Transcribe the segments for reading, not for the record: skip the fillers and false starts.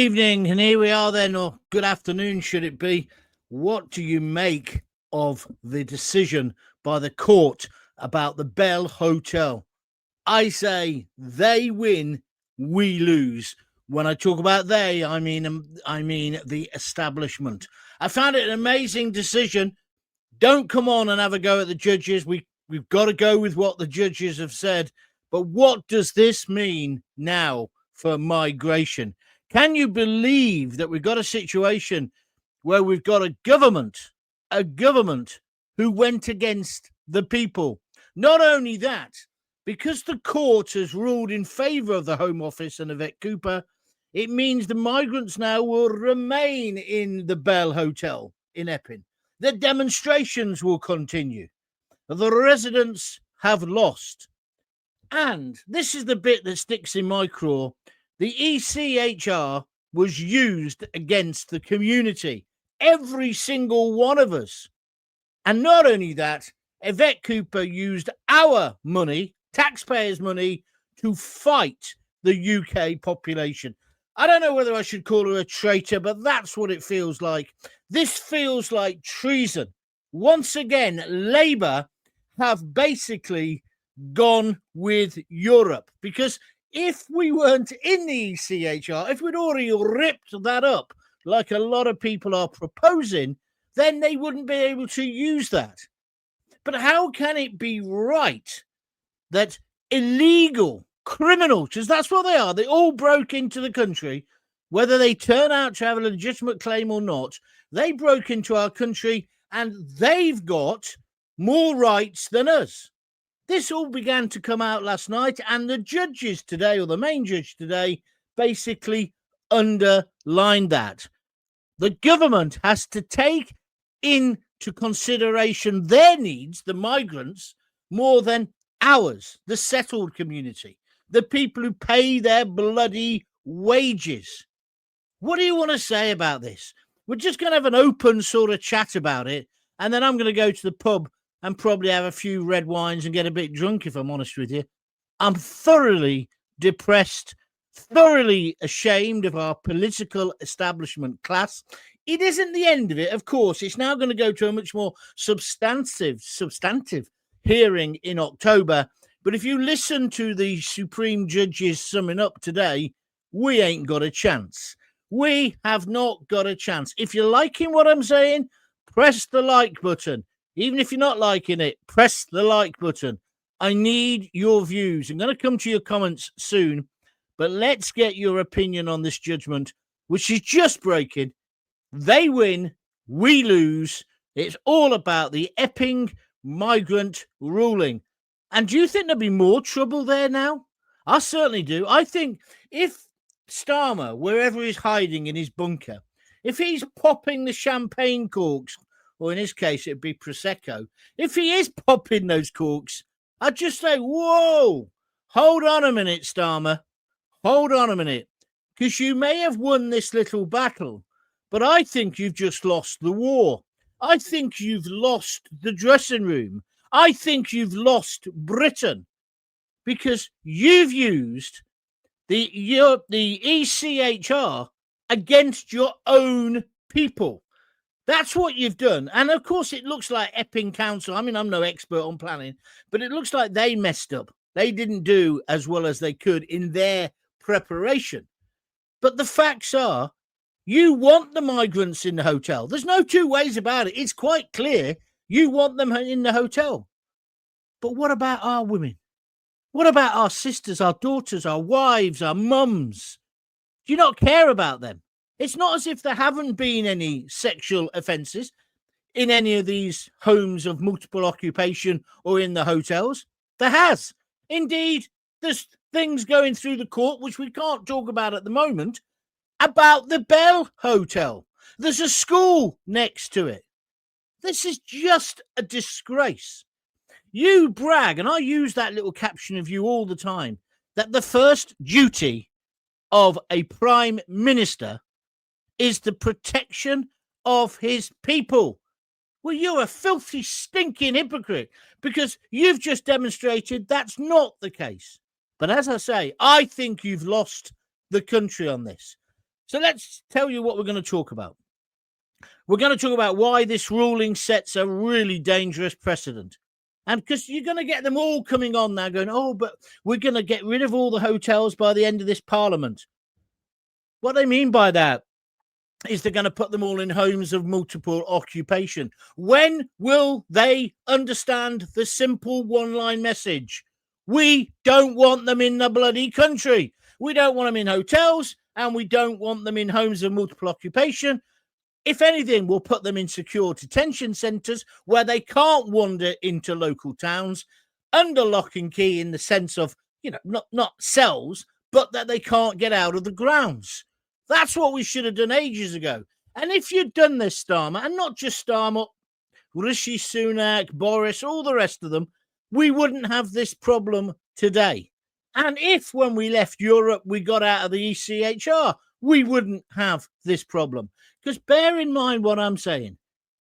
Evening, and here we are then, or good afternoon should it be. What do you make of the decision by the court about the Bell Hotel? I say they win, we lose. When I talk about they, I mean the establishment. I found it an amazing decision. Don't come on and have a go at the judges. We've got to go with what the judges have said. But what does this mean now for migration? Can you believe that we've got a situation where we've got a government who went against the people? Not only that, because the court has ruled in favour of the Home Office and Yvette Cooper, it means the migrants now will remain in the Bell Hotel in Epping. The demonstrations will continue. The residents have lost. And this is the bit that sticks in my craw. The ECHR was used against the community, every single one of us. And not only that, Yvette Cooper used our money, taxpayers' money, to fight the UK population. I don't know whether I should call her a traitor, but that's what it feels like. This feels like treason. Once again, Labour have basically gone with Europe, because if we weren't in the ECHR, if we'd already ripped that up like a lot of people are proposing, then they wouldn't be able to use that. But how can it be right that illegal criminals, because that's what they all broke into the country, whether they turn out to have a legitimate claim or not, they broke into our country and they've got more rights than us. This all began to come out last night, and the judges today, or the main judge today, basically underlined that. The government has to take into consideration their needs, the migrants, more than ours, the settled community, the people who pay their bloody wages. What do you want to say about this? We're just going to have an open sort of chat about it, and then I'm going to go to the pub and probably have a few red wines and get a bit drunk, if I'm honest with you. I'm thoroughly depressed, thoroughly ashamed of our political establishment class. It isn't the end of it, of course. It's now going to go to a much more substantive hearing in October. But if you listen to the Supreme Judge's summing up today, we ain't got a chance. We have not got a chance. If you're liking what I'm saying, press the like button. Even if you're not liking it, press the like button. I need your views. I'm going to come to your comments soon, but let's get your opinion on this judgment, which is just breaking. They win, we lose. It's all about the Epping Migrant ruling. And do you think there'll be more trouble there now? I certainly do. I think if Starmer, wherever he's hiding in his bunker, if he's popping the champagne corks, or in his case, it'd be Prosecco. If he is popping those corks, I'd just say, whoa, hold on a minute, Starmer. Hold on a minute. Because you may have won this little battle, but I think you've just lost the war. I think you've lost the dressing room. I think you've lost Britain, because you've used the ECHR against your own people. That's what you've done. And of course, it looks like Epping Council. I mean, I'm no expert on planning, but it looks like they messed up. They didn't do as well as they could in their preparation. But the facts are, you want the migrants in the hotel. There's no two ways about it. It's quite clear you want them in the hotel. But what about our women? What about our sisters, our daughters, our wives, our mums? Do you not care about them? It's not as if there haven't been any sexual offences in any of these homes of multiple occupation or in the hotels. There has. Indeed, there's things going through the court, which we can't talk about at the moment, about the Bell Hotel. There's a school next to it. This is just a disgrace. You brag, and I use that little caption of you all the time, that the first duty of a prime minister is the protection of his people. Well, you're a filthy, stinking hypocrite, because you've just demonstrated that's not the case. But as I say, I think you've lost the country on this. So let's tell you what we're going to talk about. We're going to talk about why this ruling sets a really dangerous precedent. And because you're going to get them all coming on now going, oh, but we're going to get rid of all the hotels by the end of this parliament. What they mean by that is they're going to put them all in homes of multiple occupation. When will they understand the simple one-line message? We don't want them in the bloody country. We don't want them in hotels, and we don't want them in homes of multiple occupation. If anything, we'll put them in secure detention centres where they can't wander into local towns under lock and key, in the sense of, not cells, but that they can't get out of the grounds. That's what we should have done ages ago. And if you'd done this, Starmer, and not just Starmer, Rishi Sunak, Boris, all the rest of them, we wouldn't have this problem today. And if, when we left Europe, we got out of the ECHR, we wouldn't have this problem. Because bear in mind what I'm saying.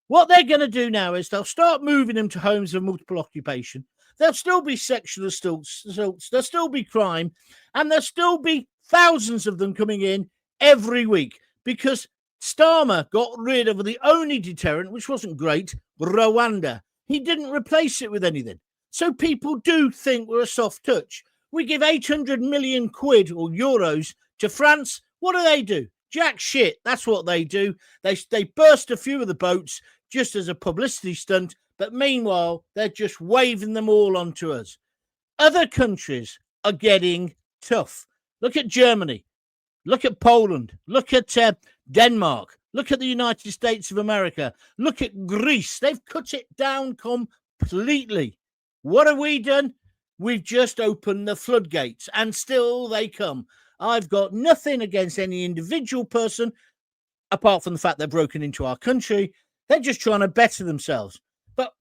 What they're going to do now is they'll start moving them to homes of multiple occupation. There'll still be sexual assaults, there'll still be crime, and there'll still be thousands of them coming in every week, because Starmer got rid of the only deterrent, which wasn't great, Rwanda. He didn't replace it with anything. So people do think we're a soft touch. We give 800 million quid or euros to France. What do? Jack shit. That's what they do. They burst a few of the boats just as a publicity stunt, but meanwhile, they're just waving them all onto us. Other countries are getting tough. Look at Germany. Look at Poland. Look at Denmark. Look at the United States of America. Look at Greece. They've cut it down completely. What have we done? We've just opened the floodgates, and still they come. I've got nothing against any individual person, apart from the fact they're broken into our country. They're just trying to better themselves. But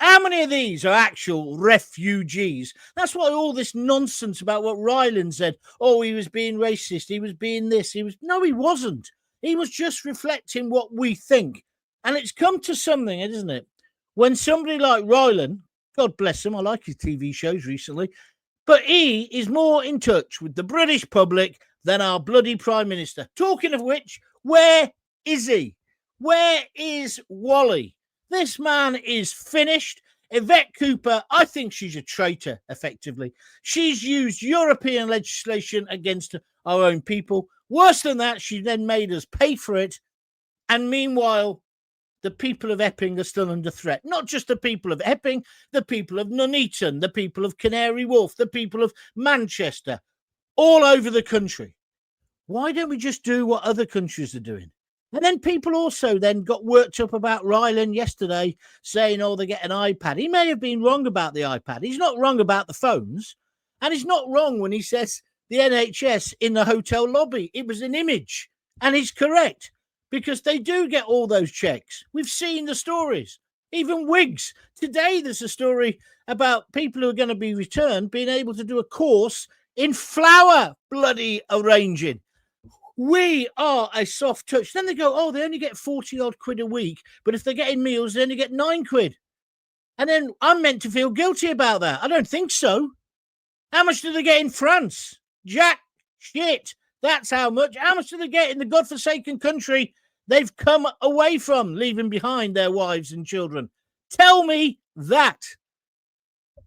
how many of these are actual refugees? That's why all this nonsense about what Ryland said. Oh, he was being racist. He was being this. No, he wasn't. He was just reflecting what we think. And it's come to something, isn't it? When somebody like Ryland, God bless him, I like his TV shows recently, but he is more in touch with the British public than our bloody Prime Minister. Talking of which, where is he? Where is Wally? This man is finished. Yvette Cooper, I think she's a traitor, effectively. She's used European legislation against our own people. Worse than that, she then made us pay for it. And meanwhile, the people of Epping are still under threat. Not just the people of Epping, the people of Nuneaton, the people of Canary Wharf, the people of Manchester, all over the country. Why don't we just do what other countries are doing? And then people also then got worked up about Ryland yesterday, saying, oh, they get an iPad. He may have been wrong about the iPad. He's not wrong about the phones. And he's not wrong when he says the NHS in the hotel lobby. It was an image. And he's correct, because they do get all those checks. We've seen the stories. Even wigs. Today, there's a story about people who are going to be returned being able to do a course in flower bloody arranging. We are a soft touch. Then they go, oh, they only get 40 odd quid a week, but if they're getting meals, they only get 9 quid. And then I'm meant to feel guilty about that. I don't think so. How much do they get in France? Jack shit. That's how much. How much do they get in the godforsaken country they've come away from, leaving behind their wives and children? Tell me that.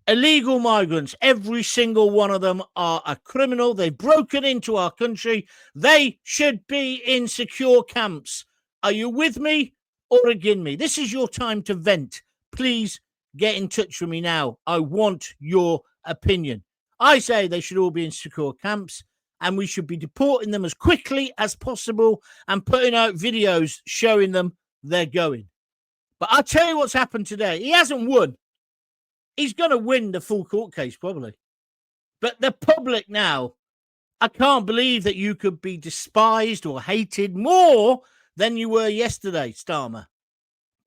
Illegal migrants, every single one of them are a criminal. They've broken into our country. They should be in secure camps. Are you with me or against me? This is your time to vent. Please get in touch with me now. I want your opinion. I say they should all be in secure camps, and we should be deporting them as quickly as possible and putting out videos showing them they're going. But I'll tell you what's happened today. He hasn't won. He's going to win the full court case, probably. But the public now, I can't believe that you could be despised or hated more than you were yesterday, Starmer.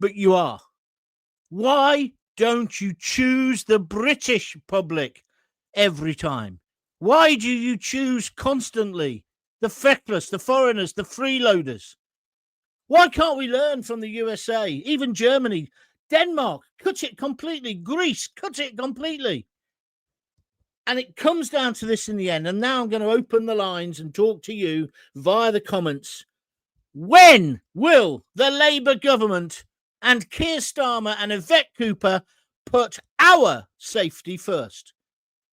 But you are. Why don't you choose the British public every time? Why do you choose constantly the feckless, the foreigners, the freeloaders? Why can't we learn from the USA, even Germany? Denmark, cut it completely. Greece, cut it completely. And it comes down to this in the end. And now I'm going to open the lines and talk to you via the comments. When will the Labour government and Keir Starmer and Yvette Cooper put our safety first?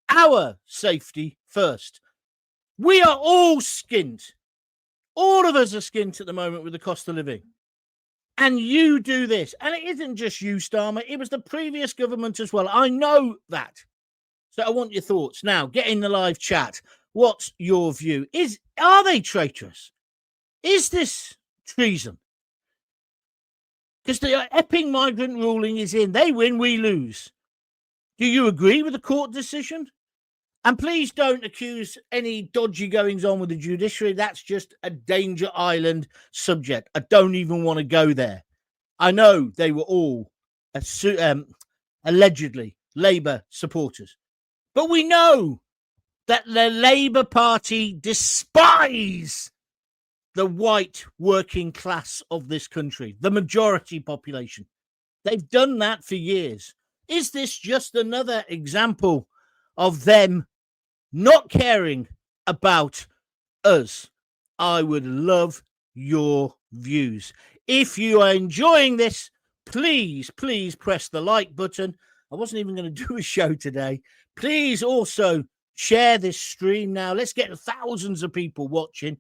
Our safety first. We are all skint. All of us are skint at the moment with the cost of living. And you do this. And it isn't just you, Starmer. It was the previous government as well. I know that. So I want your thoughts. Now, get in the live chat. What's your view? Are they traitorous? Is this treason? Because the Epping Migrant ruling is in. They win, we lose. Do you agree with the court decision? And please don't accuse any dodgy goings on with the judiciary. That's just a danger island subject. I don't even want to go there. I know they were all allegedly Labour supporters. But we know that the Labour Party despise the white working class of this country, the majority population. They've done that for years. Is this just another example of them not caring about us? I would love your views. If you are enjoying this, please press the like button. I wasn't even going to do a show today. Please also share this stream now. Let's get thousands of people watching.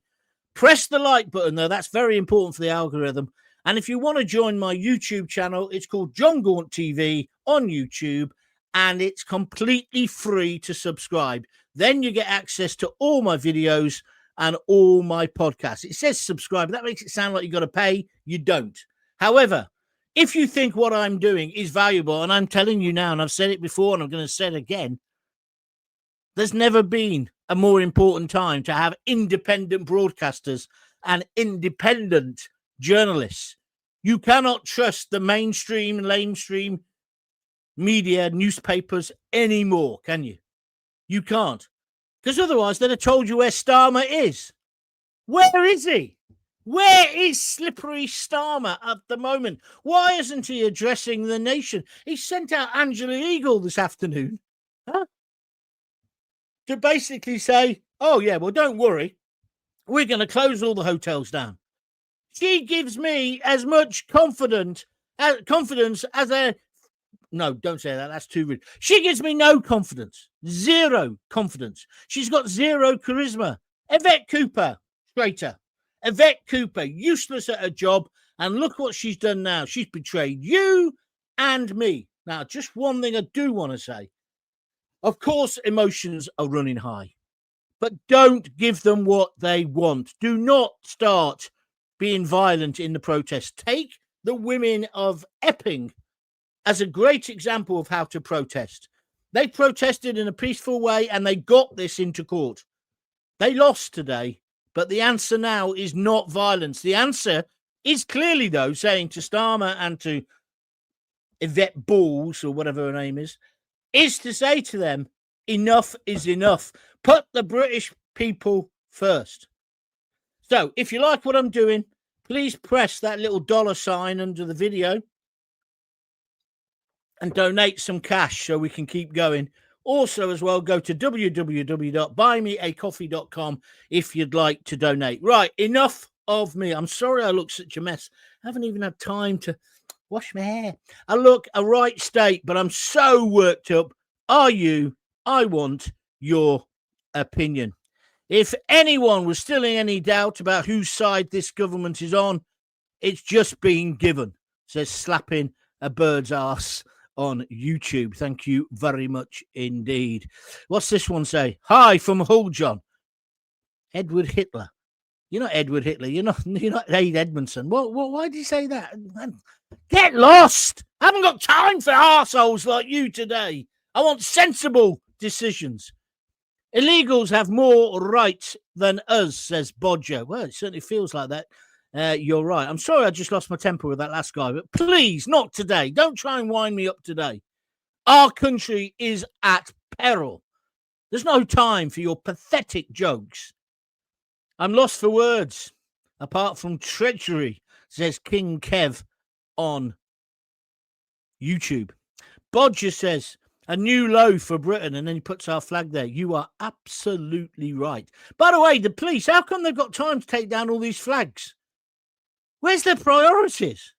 Press the like button, though. That's very important for the algorithm. And if you want to join my YouTube channel, it's called John Gaunt TV on YouTube, and it's completely free to subscribe. Then you get access to all my videos and all my podcasts. It says subscribe. That makes it sound like you've got to pay. You don't. However, if you think what I'm doing is valuable, and I'm telling you now, and I've said it before, and I'm going to say it again, there's never been a more important time to have independent broadcasters and independent journalists. You cannot trust the mainstream, lamestream media, newspapers anymore, can you? You can't. Because otherwise they'd have told you where Starmer is. Where is he? Where is Slippery Starmer at the moment? Why isn't he addressing the nation? He sent out Angela Eagle this afternoon. To basically say, oh, yeah, well, don't worry. We're going to close all the hotels down. She gives me as much confidence as a... No, don't say that. That's too rude. She gives me no confidence. Zero confidence. She's got zero charisma. Yvette Cooper, traitor. Yvette Cooper, useless at her job. And look what she's done now. She's betrayed you and me. Now, just one thing I do want to say. Of course, emotions are running high, but don't give them what they want. Do not start being violent in the protest. Take the women of Epping as a great example of how to protest. They protested in a peaceful way and they got this into court. They lost today, but the answer now is not violence. The answer is clearly, though, saying to Starmer and to Yvette Balls, or whatever her name is to say to them, enough is enough. Put the British people first. So if you like what I'm doing, please press that little $sign under the video and donate some cash so we can keep going. Also, as well, go to www.buymeacoffee.com if you'd like to donate. Right, enough of me. I'm sorry I look such a mess. I haven't even had time to wash my hair. I look a right state, but I'm so worked up. Are you? I want your opinion. If anyone was still in any doubt about whose side this government is on, it's just been given. Says slapping a bird's ass on YouTube. Thank you very much indeed. What's this one say? Hi from Hull, John. Edward Hitler. You're not Edward Hitler. You're not Aid Edmondson. Why did you say that? Man, get lost. I haven't got time for arseholes like you today. I want sensible decisions. Illegals have more rights than us, says Bodger. Well, it certainly feels like that. You're right. I'm sorry I just lost my temper with that last guy, but please, not today. Don't try and wind me up today. Our country is at peril. There's no time for your pathetic jokes. I'm lost for words, apart from treachery, says King Kev on YouTube. Bodger says, A new low for Britain, and then he puts our flag there. You are absolutely right. By the way, the police, how come they've got time to take down all these flags? Where's their priorities?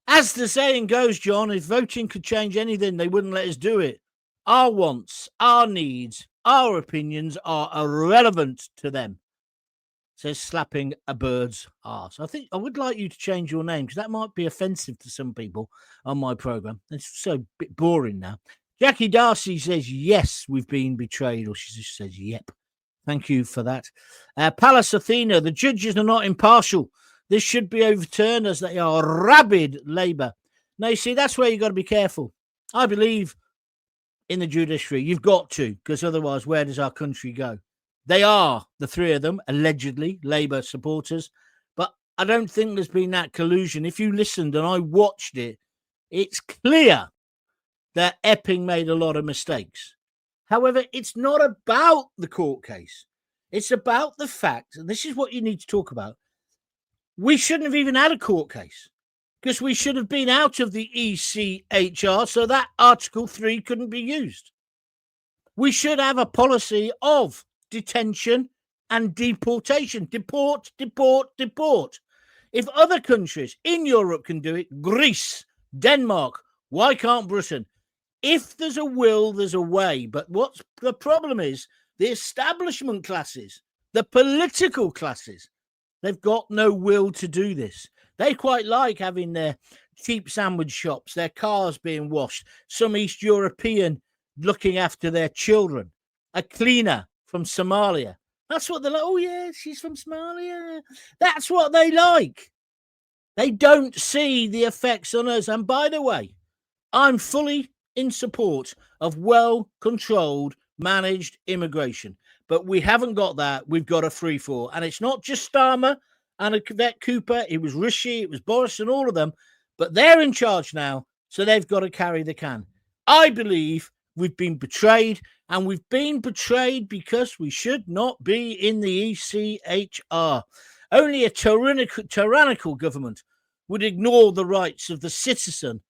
As the saying goes, John, if voting could change anything, they wouldn't let us do it. Our wants, our needs, our opinions are irrelevant to them. Says slapping a bird's arse. I think I would like you to change your name because that might be offensive to some people on my program. It's so bit boring now. Jackie Darcy says, yes, we've been betrayed, or she just says, yep. Thank you for that. Pallas Athena, the judges are not impartial. This should be overturned as they are rabid Labour. Now, you see, that's where you've got to be careful. I believe in the judiciary. You've got to, because otherwise, where does our country go? They are, the three of them, allegedly Labour supporters. But I don't think there's been that collusion. If you listened and I watched it, it's clear that Epping made a lot of mistakes. However, it's not about the court case. It's about the fact, and this is what you need to talk about, we shouldn't have even had a court case because we should have been out of the ECHR so that Article 3 couldn't be used. We should have a policy of detention and deportation. Deport, deport, deport. If other countries in Europe can do it, Greece, Denmark, why can't Britain? If there's a will, there's a way. But what's the problem is the establishment classes, the political classes, they've got no will to do this. They quite like having their cheap sandwich shops, their cars being washed, some East European looking after their children, a cleaner from Somalia. That's what they're like. Oh, yeah, she's from Somalia. That's what they like. They don't see the effects on us. And by the way, I'm fully in support of well-controlled, managed immigration. But we haven't got that. We've got a free-for-all. And it's not just Starmer and Yvette Cooper. It was Rishi, it was Boris and all of them. But they're in charge now, so they've got to carry the can. I believe we've been betrayed, and we've been betrayed because we should not be in the ECHR. Only a tyrannical government would ignore the rights of the citizen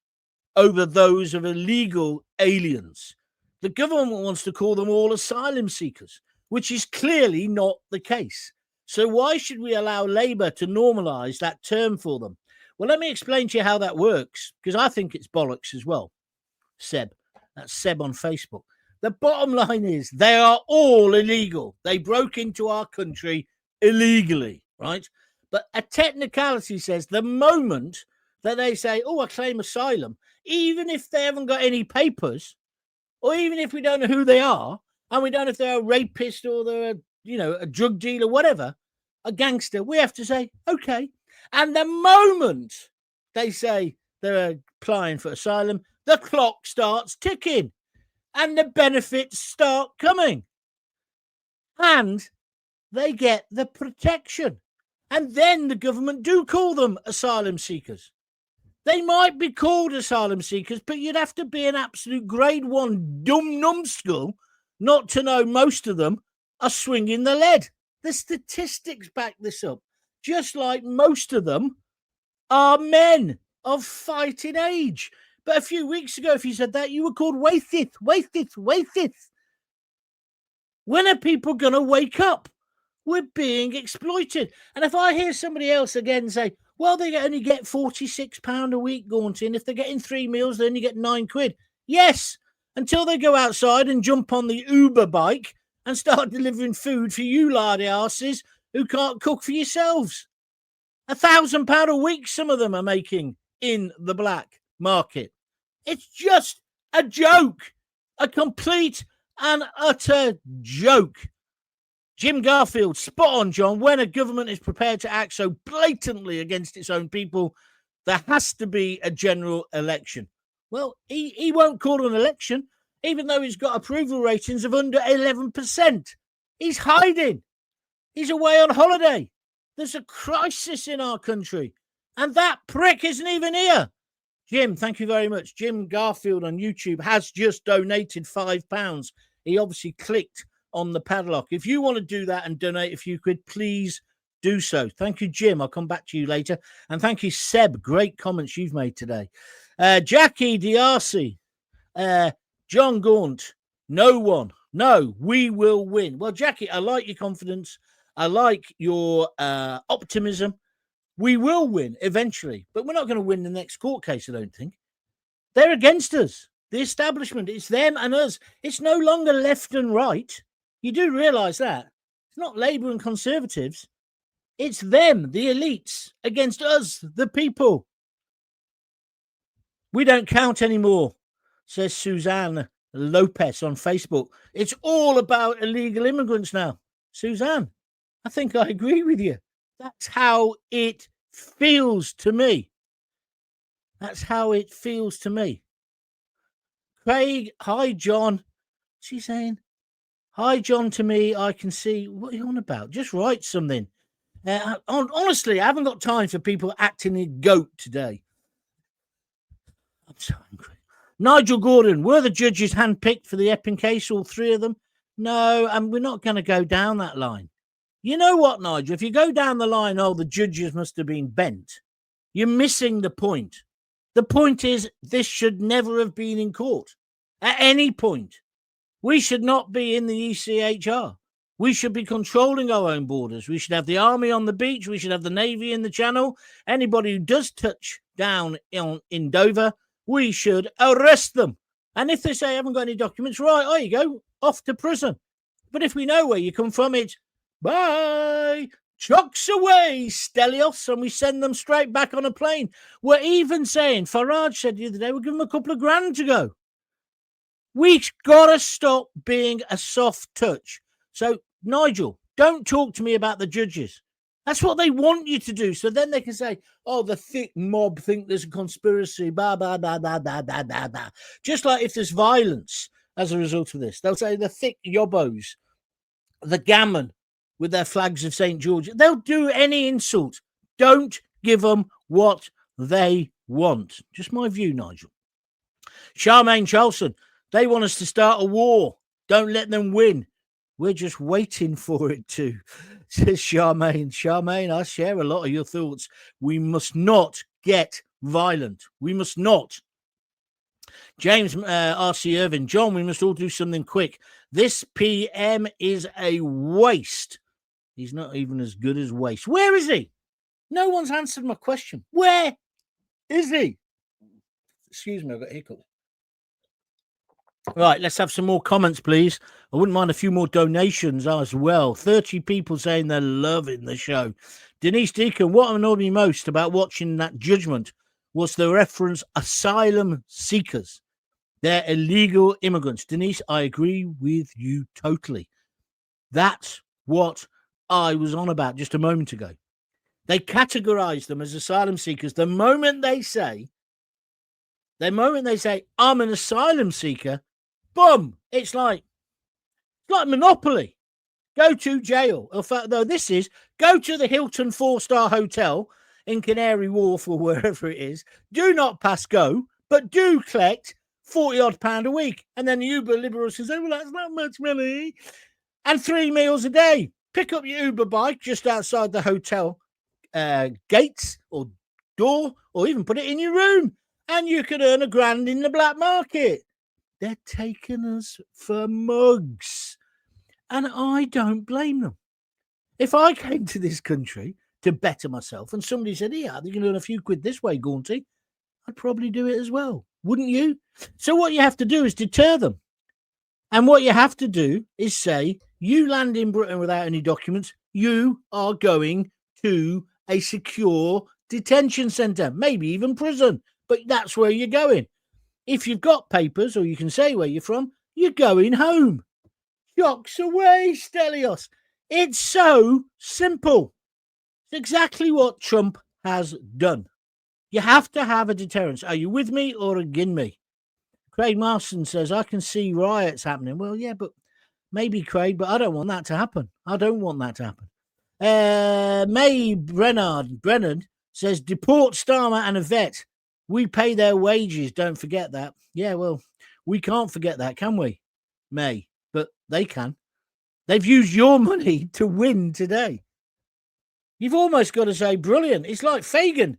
over those of illegal aliens. The government wants to call them all asylum seekers, which is clearly not the case. So why should we allow Labour to normalise that term for them? Well, let me explain to you how that works, because I think it's bollocks as well. Seb. That's Seb on Facebook. The bottom line is they are all illegal. They broke into our country illegally, right? But a technicality says the moment that they say, oh, I claim asylum, even if they haven't got any papers, or even if we don't know who they are, and we don't know if they're a rapist or they're a drug dealer, whatever, a gangster, we have to say, okay. And the moment they say they're applying for asylum, the clock starts ticking and the benefits start coming. And they get the protection. And then the government do call them asylum seekers. They might be called asylum seekers, but you'd have to be an absolute grade 1 dumb numbskull not to know most of them are swinging the lead. The statistics back this up. Just like most of them are men of fighting age. But a few weeks ago, if you said that, you were called waithith. When are people going to wake up? We're being exploited. And if I hear somebody else again say, well, they only get £46 a week, Gaunt, and if they're getting 3 meals, they only get £9. Yes, until they go outside and jump on the Uber bike and start delivering food for you lardy asses who can't cook for yourselves. £1,000 a week some of them are making in the black market. It's just a joke, a complete and utter joke. Jim Garfield, spot on, John. When a government is prepared to act so blatantly against its own people, there has to be a general election. Well, he won't call an election, even though he's got approval ratings of under 11%. He's hiding. He's away on holiday. There's a crisis in our country, and that prick isn't even here. Jim, thank you very much. Jim Garfield on YouTube has just donated £5. He obviously clicked on the padlock. If you want to do that and donate a few quid, please do so. Thank you, Jim. I'll come back to you later. And thank you, Seb. Great comments you've made today. Jackie D'Arcy. John Gaunt, no one. No, we will win. Well, Jackie, I like your confidence. I like your optimism. We will win eventually, but we're not going to win the next court case, I don't think. They're against us. The establishment, it's them and us. It's no longer left and right. You do realise that. It's not Labour and Conservatives. It's them, the elites, against us, the people. We don't count anymore, says Suzanne Lopez on Facebook. It's all about illegal immigrants now. Suzanne, I think I agree with you. That's how it feels to me. That's how it feels to me. Craig, hi, John. What's he saying? Hi, John, to me, I can see. What are you on about? Just write something. Honestly, I haven't got time for people acting in goat today. I'm so angry. Nigel Gordon, were the judges handpicked for the Epping case, all three of them? No, and we're not going to go down that line. You know what, Nigel? If you go down the line, oh, the judges must have been bent, you're missing the point. The point is this should never have been in court at any point. We should not be in the ECHR. We should be controlling our own borders. We should have the army on the beach. We should have the navy in the channel. Anybody who does touch down in Dover, we should arrest them. And if they say I haven't got any documents, right, there you go, off to prison. But if we know where you come from, it's bye, chucks away, Stelios, and we send them straight back on a plane. We're even saying, Farage said the other day, we'll give them a couple of grand to go. We've got to stop being a soft touch. So, Nigel, don't talk to me about the judges. That's what they want you to do. So then they can say, oh, the thick mob think there's a conspiracy, blah, blah, blah, blah, blah, blah, blah, blah. Just like if there's violence as a result of this, they'll say the thick yobbos, the gammon with their flags of St. George. They'll do any insult. Don't give them what they want. Just my view, Nigel. Charmaine Charlson, they want us to start a war. Don't let them win. We're just waiting for it to, says Charmaine. Charmaine, I share a lot of your thoughts. We must not get violent. We must not. James R.C. Irvin, John, we must all do something quick. This PM is a waste. He's not even as good as waste. Where is he? No one's answered my question. Where is he? Excuse me, I've got a hiccup. Right, let's have some more comments, please. I wouldn't mind a few more donations as well. 30 people saying they're loving the show. Denise Deacon, what annoyed me most about watching that judgment was the reference asylum seekers. They're illegal immigrants. Denise, I agree with you totally. That's what I was on about just a moment ago. They categorize them as asylum seekers. The moment they say, I'm an asylum seeker, boom, it's like Monopoly. Go to jail. Though this is, go to the Hilton 4-star hotel in Canary Wharf or wherever it is. Do not pass go, but do collect £40-odd a week. And then the Uber liberals can say, well, that's not much money. And 3 meals a day. Pick up your Uber bike just outside the hotel gates or door, or even put it in your room. And you could earn £1,000 in the black market. They're taking us for mugs. And I don't blame them. If I came to this country to better myself and somebody said, yeah, you can earn a few quid this way, Gaunty, I'd probably do it as well. Wouldn't you? So what you have to do is deter them. And what you have to do is say, you land in Britain without any documents, you are going to a secure detention centre, maybe even prison. But that's where you're going. If you've got papers, or you can say where you're from, you're going home. Shocks away, Stelios. It's so simple. It's exactly what Trump has done. You have to have a deterrence. Are you with me or against me? Craig Marston says, I can see riots happening. Well, yeah, but maybe, Craig, but I don't want that to happen. I don't want that to happen. May Brennan says, deport Starmer and Yvette. We pay their wages. Don't forget that. Yeah, well, we can't forget that, can we, May? But they can. They've used your money to win today. You've almost got to say brilliant. It's like Fagan.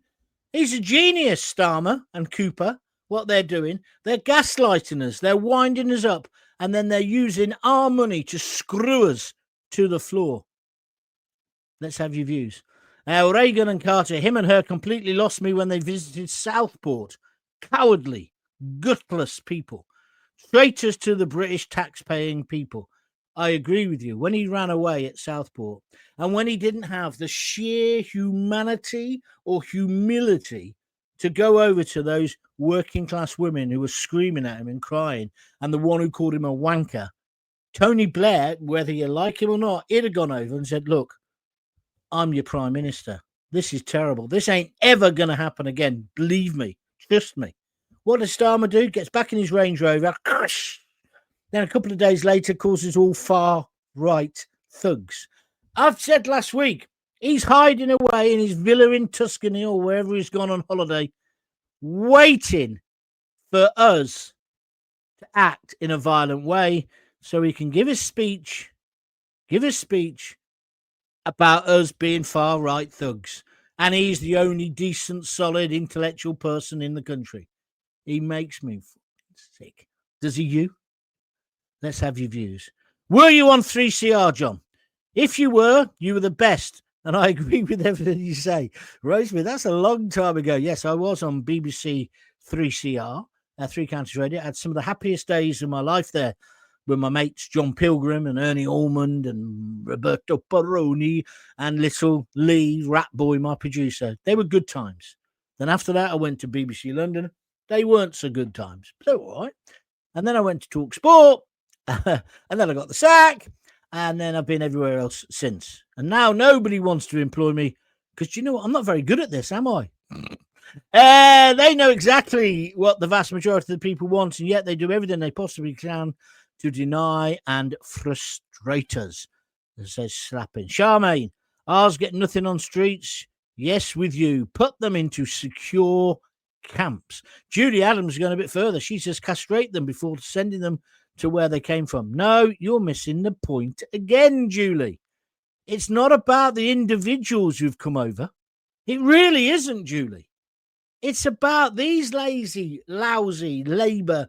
He's a genius, Starmer and Cooper. what they're doing. They're gaslighting us. They're winding us up. And then they're using our money to screw us to the floor. Let's have your views. Now, Reagan and Carter, him and her completely lost me when they visited Southport. Cowardly, gutless people. Traitors to the British tax-paying people. I agree with you. When he ran away at Southport and when he didn't have the sheer humanity or humility to go over to those working-class women who were screaming at him and crying, and the one who called him a wanker, Tony Blair, whether you like him or not, he'd have gone over and said, look, I'm your prime minister. This is terrible. This ain't ever going to happen again. Believe me. Trust me. What does Starmer do? Gets back in his Range Rover. Then a couple of days later, causes all far-right thugs. I've said last week, he's hiding away in his villa in Tuscany or wherever he's gone on holiday, waiting for us to act in a violent way so he can give his speech about us being far-right thugs. And he's the only decent, solid, intellectual person in the country. He makes me sick. Does he you? Let's have your views. Were you on 3CR, John? If you were, you were the best. And I agree with everything you say. Rosemary, that's a long time ago. Yes, I was on BBC 3CR, Three Counties Radio. I had some of the happiest days of my life there with my mates John Pilgrim and Ernie Almond and Roberto Perroni and little Lee Ratboy, my producer. They were good times. Then after that, I went to BBC London. They weren't so good times. So, all right. And then I went to Talk Sport. And then I got the sack. And then I've been everywhere else since. And now nobody wants to employ me because, you know what? I'm not very good at this, am I? They know exactly what the vast majority of the people want, and yet they do everything they possibly can to deny and frustrate us. Says slapping. Charmaine, ours get nothing on streets. Yes, with you. Put them into secure camps. Julie Adams is going a bit further. She says castrate them before sending them to where they came from. No, you're missing the point again, Julie. It's not about the individuals who've come over. It really isn't, Julie. It's about these lazy, lousy Labour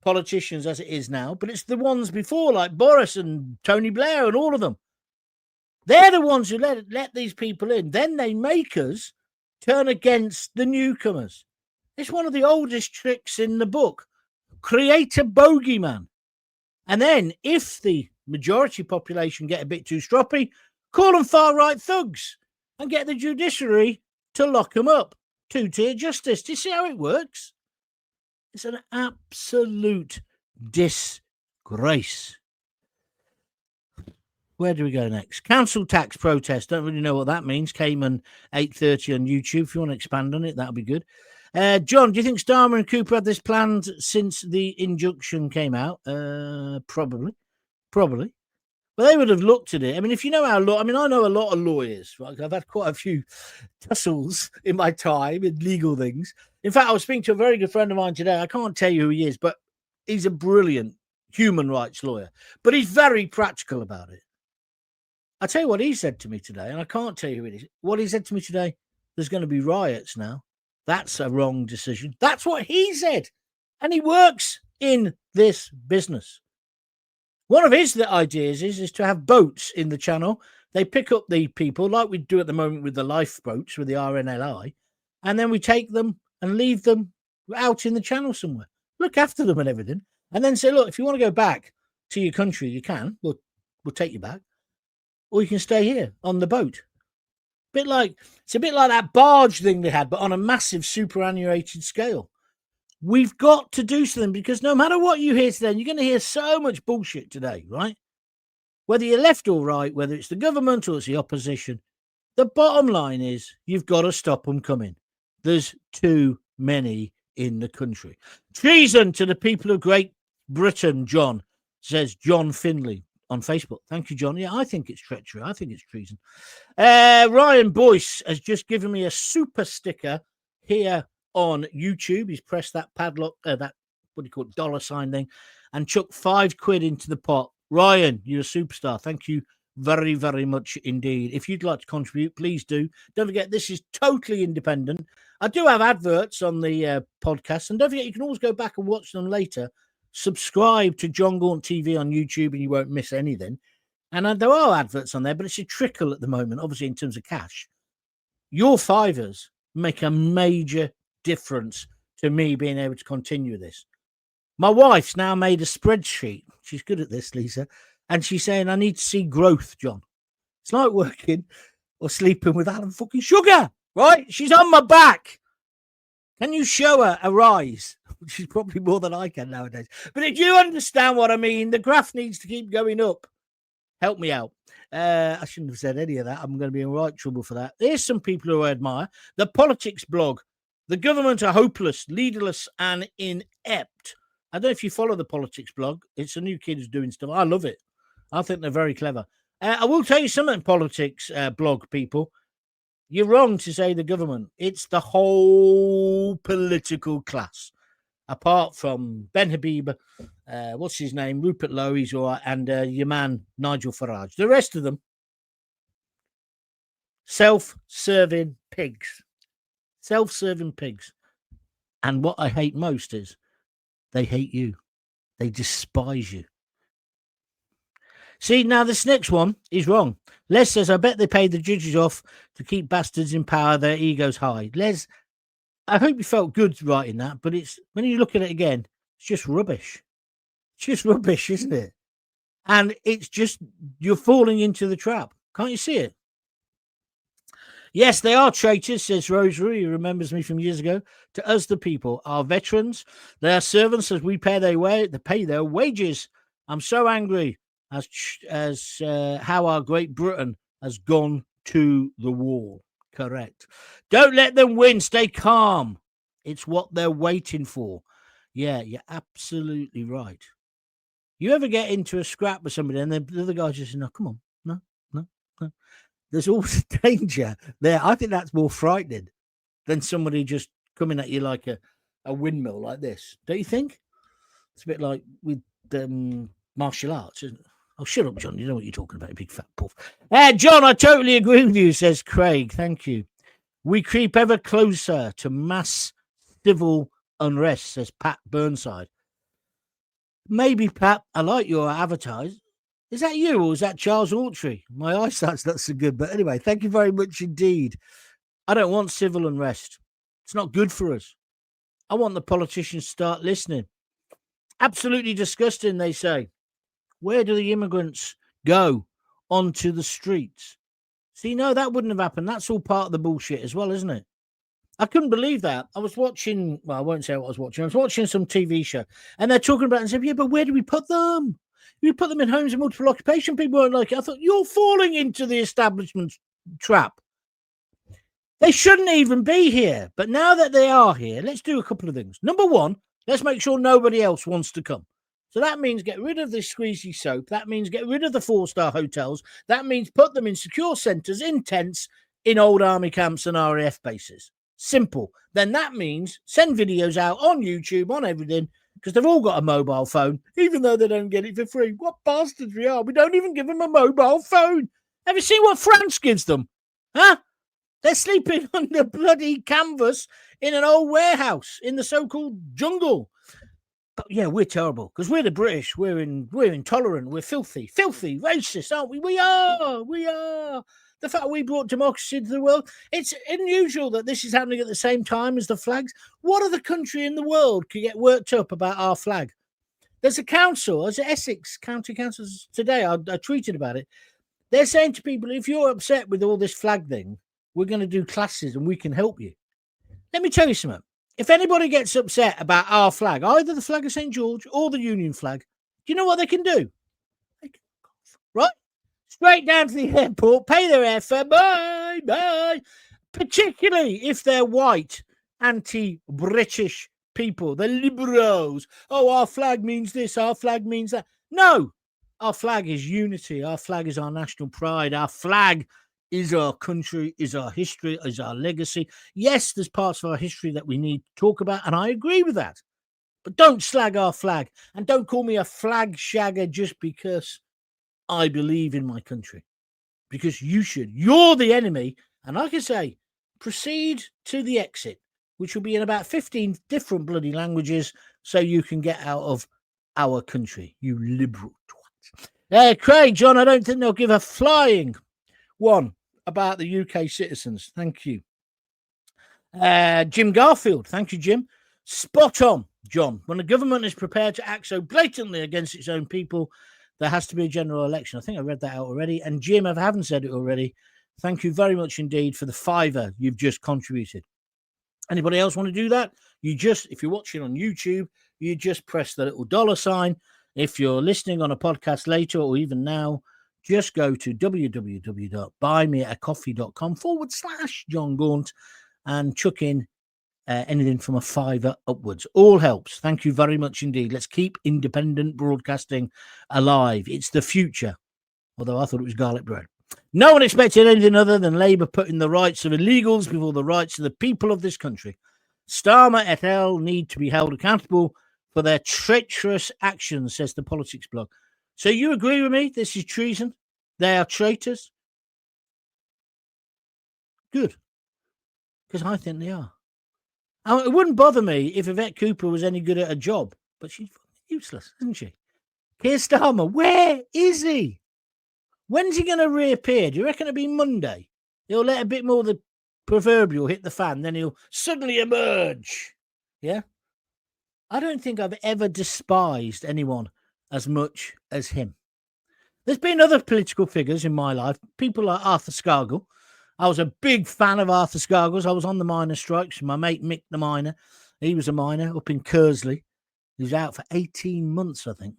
politicians as it is now, but it's the ones before, like Boris and Tony Blair and all of them. They're the ones who let these people in. Then they make us turn against the newcomers. It's one of the oldest tricks in the book. Create a bogeyman. And then if the majority population get a bit too stroppy, call them far-right thugs and get the judiciary to lock them up. Two-tier justice. Do you see how it works? It's an absolute disgrace. Where do we go next? Council tax protest. Don't really know what that means. Cayman 8:30 on YouTube. If you want to expand on it, that'll be good. John, do you think Starmer and Cooper had this planned since the injunction came out? Probably. But they would have looked at it. I mean, if you know how I know a lot of lawyers, right? I've had quite a few tussles in my time in legal things. In fact, I was speaking to a very good friend of mine today. I can't tell you who he is, but he's a brilliant human rights lawyer. But he's very practical about it. I'll tell you what he said to me today, and I can't tell you who it is. What he said to me today, there's going to be riots now. That's a wrong decision. That's what he said. And he works in this business. One of his ideas is to have boats in the channel. They pick up the people like we do at the moment with the lifeboats, with the RNLI, and then we take them and leave them out in the channel somewhere. Look after them and everything. And then say, look, if you want to go back to your country, you can. We'll take you back. Or you can stay here on the boat. It's a bit like that barge thing they had, but on a massive superannuated scale. We've got to do something because no matter what you hear today, you're going to hear so much bullshit today, right? Whether you're left or right, whether it's the government or it's the opposition, the bottom line is you've got to stop them coming. There's too many in the country. Treason to the people of Great Britain, John, says John Finley on Facebook. Thank you, John. Yeah, I think it's treachery. I think it's treason. Ryan Boyce has just given me a super sticker here on YouTube. He's pressed that padlock, that, what do you call it, $ sign thing, and chucked £5 into the pot. Ryan, you're a superstar. Thank you very, very much indeed. If you'd like to contribute, please do. Don't forget, this is totally independent. I do have adverts on the podcast, and don't forget, you can always go back and watch them later. Subscribe to John Gaunt TV on YouTube, and you won't miss anything. And there are adverts on there, but it's a trickle at the moment, obviously, in terms of cash. Your fivers make a major difference to me being able to continue this. My wife's now made a spreadsheet. She's good at this, Lisa. And she's saying, I need to see growth, John. It's like working or sleeping with Alan fucking Sugar, right? She's on my back. Can you show her a rise? Which is probably more than I can nowadays. But if you understand what I mean, the graph needs to keep going up. Help me out. I shouldn't have said any of that. I'm going to be in right trouble for that. Here's some people who I admire. The Politics blog. The government are hopeless, leaderless, and inept. I don't know if you follow the Politics blog. It's a new kid who's doing stuff. I love it. I think they're very clever. I will tell you something, Politics blog people. You're wrong to say the government. It's the whole political class. Apart from Ben Habib, what's his name? Rupert Lowe, he's all right, and your man, Nigel Farage. The rest of them, self-serving pigs. Self-serving pigs. And what I hate most is they hate you. They despise you. See, now this next one is wrong. Les says, I bet they paid the judges off to keep bastards in power, their egos high. Les, I hope you felt good writing that, but it's when you look at it again, it's just rubbish. It's just rubbish, isn't it? And it's just, you're falling into the trap. Can't you see it? Yes, they are traitors, says Rosary, who remembers me from years ago. To us, the people, our veterans, they are servants as we pay their wages. I'm so angry as how our Great Britain has gone to the wall. Correct. Don't let them win. Stay calm. It's what they're waiting for. Yeah, you're absolutely right. You ever get into a scrap with somebody and the other guy just says, no, come on. No. There's always danger there. I think that's more frightening than somebody just coming at you like a windmill like this. Don't you think? It's a bit like with martial arts, isn't it? Oh, shut up, John. You know what you're talking about, you big fat puff. John, I totally agree with you, says Craig. Thank you. We creep ever closer to mass civil unrest, says Pat Burnside. Maybe, Pat, I like your avatar. Is that you or is that Charles Autry? My eyesight's not so good. But anyway, thank you very much indeed. I don't want civil unrest. It's not good for us. I want the politicians to start listening. Absolutely disgusting, they say. Where do the immigrants go? Onto the streets. See, no, that wouldn't have happened. That's all part of the bullshit as well, isn't it? I couldn't believe that. I was watching, well, I won't say what I was watching. I was watching some TV show and they're talking about it and said, yeah, but where do we put them? We put them in homes of multiple occupation. People weren't like it. I thought, you're falling into the establishment trap. They shouldn't even be here. But now that they are here, let's do a couple of things. Number one, let's make sure nobody else wants to come. So that means get rid of the squeezy soap. That means get rid of the 4-star hotels. That means put them in secure centres, in tents, in old army camps and RAF bases. Simple. Then that means send videos out on YouTube, on everything, because they've all got a mobile phone, even though they don't get it for free. What bastards we are. We don't even give them a mobile phone. Have you seen what France gives them? Huh? They're sleeping under bloody canvas in an old warehouse in the so-called jungle. But yeah, we're terrible because we're the British. We're intolerant. We're filthy, racist, aren't we? We are. The fact we brought democracy into the world, it's unusual that this is happening at the same time as the flags. What other country in the world could get worked up about our flag? There's a council, there's Essex County Councils today. I tweeted about it. They're saying to people, if you're upset with all this flag thing, we're going to do classes and we can help you. Let me tell you something. If anybody gets upset about our flag, either the flag of St. George or the Union flag, do you know what they can do? They can right? Straight down to the airport, pay their airfare, bye. Particularly if they're white, anti-British people, the liberals. Oh, our flag means this, our flag means that. No, our flag is unity. Our flag is our national pride. Our flag is our country, is our history, is our legacy. Yes, there's parts of our history that we need to talk about, and I agree with that. But don't slag our flag, and don't call me a flag shagger just because I believe in my country, because you should. You're the enemy. And like I say, proceed to the exit, which will be in about 15 different bloody languages, so you can get out of our country, you liberal twat. Craig, John, I don't think they'll give a flying one about the UK citizens. Thank you. Jim Garfield, thank you, Jim. Spot on, John. When the government is prepared to act so blatantly against its own people, there has to be a general election. I think I read that out already. And Jim, if I haven't said it already, thank you very much indeed for the £5 you've just contributed. Anybody else want to do that? You just, if you're watching on YouTube, you just press the little $sign. If you're listening on a podcast later or even now, just go to www.buymeacoffee.com/John Gaunt and chuck in anything from a £5 upwards. All helps. Thank you very much indeed. Let's keep independent broadcasting alive. It's the future, although I thought it was garlic bread. No one expected anything other than Labour putting the rights of illegals before the rights of the people of this country. Starmer et al. Need to be held accountable for their treacherous actions, says the Politics blog. So you agree with me? This is treason? They are traitors? Good. Because I think they are. It wouldn't bother me if Yvette Cooper was any good at a job, but she's useless, isn't she? Keir Starmer, where is he? When's he going to reappear? Do you reckon it'll be Monday? He'll let a bit more of the proverbial hit the fan, then he'll suddenly emerge. Yeah? I don't think I've ever despised anyone as much as him. There's been other political figures in my life, people like Arthur Scargill. I was a big fan of Arthur Scargill's. I was on the miners' strikes. My mate Mick the miner, he was a miner up in Kersley. He was out for 18 months, I think.